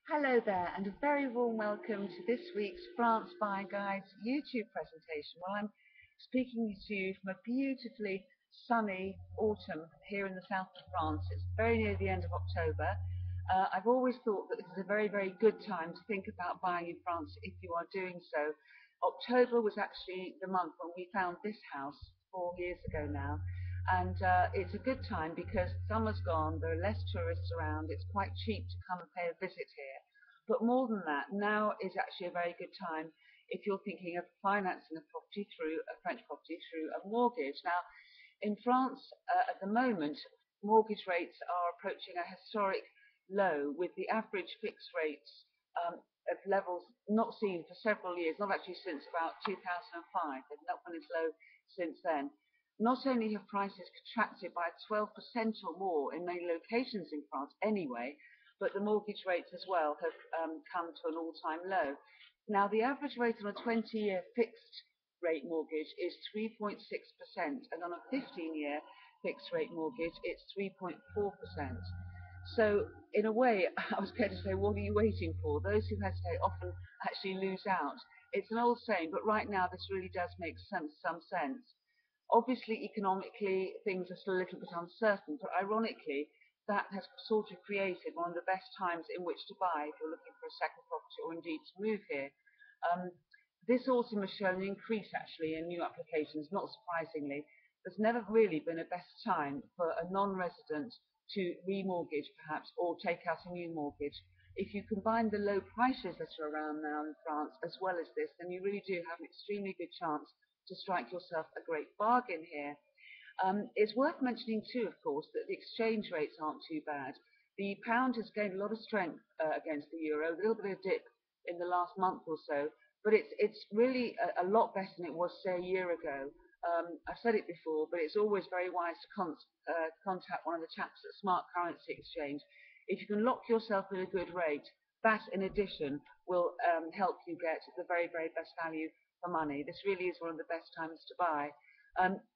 Hello there, and a very warm welcome to this week's France Buying Guides YouTube presentation. Well, I'm speaking to you from a beautifully sunny autumn here in the south of France. It's very near the end of October. I've always thought that this is a very, very good time to think about buying in France if you are doing so. October was actually the month when we found this house 4 years ago now. And it's a good time because summer's gone, there are less tourists around, it's quite cheap to come and pay a visit here. But more than that, now is actually a very good time if you're thinking of financing a property through a French property through a mortgage. Now, in France, at the moment, mortgage rates are approaching a historic low, with the average fixed rates at levels not seen for several years, not actually since about 2005. They've not been as low since then. Not only have prices contracted by 12% or more in many locations in France anyway, but the mortgage rates as well have come to an all-time low. Now, the average rate on a 20-year fixed rate mortgage is 3.6%, and on a 15-year fixed rate mortgage, it's 3.4%. So, in a way, I was going to say, what are you waiting for? Those who hesitate often actually lose out. It's an old saying, but right now this really does make some sense. Obviously, economically, things are still a little bit uncertain, but ironically, that has sort of created one of the best times in which to buy if you're looking for a second property or indeed to move here. Um, this autumn has shown an increase actually in new applications, not surprisingly. There's never really been a better time for a non-resident to remortgage perhaps or take out a new mortgage. If you combine the low prices that are around now in France as well as this, then you really do have an extremely good chance to strike yourself a great bargain here. It's worth mentioning too, of course, that the exchange rates aren't too bad. The pound has gained a lot of strength against the euro, a little bit of a dip in the last month or so, but it's really a lot better than it was, say, a year ago. I've said it before, but it's always very wise to contact one of the chaps at Smart Currency Exchange. If you can lock yourself in a good rate, that in addition will help you get the very, very best value for money. This really is one of the best times to buy.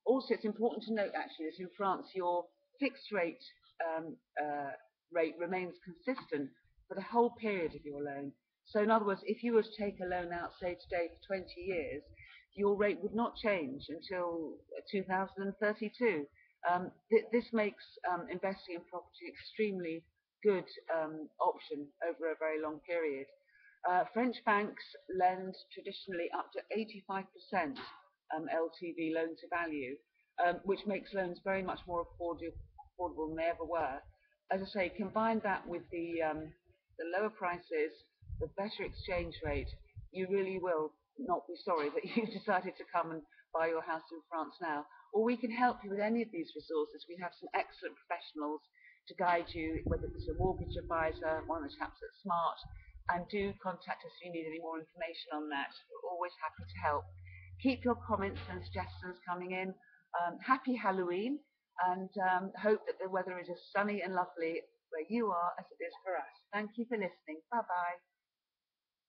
Also, it's important to note actually that in France your fixed um, uh, rate remains consistent for the whole period of your loan. So in other words, if you were to take a loan out, say today for 20 years, your rate would not change until 2032. This makes investing in property an extremely good option over a very long period. French banks lend traditionally up to 85% LTV loan to value, which makes loans very much more affordable than they ever were. As I say, combine that with the lower prices, the better exchange rate, you really will not be sorry that you decided to come and buy your house in France now. Or we can help you with any of these resources. We have some excellent professionals to guide you, whether it's a mortgage advisor, one of the chaps at Smart, and do contact us if you need any more information on that. We're always happy to help. Keep your comments and suggestions coming in. Happy Halloween, and hope that the weather is as sunny and lovely where you are as it is for us. Thank you for listening. Bye bye.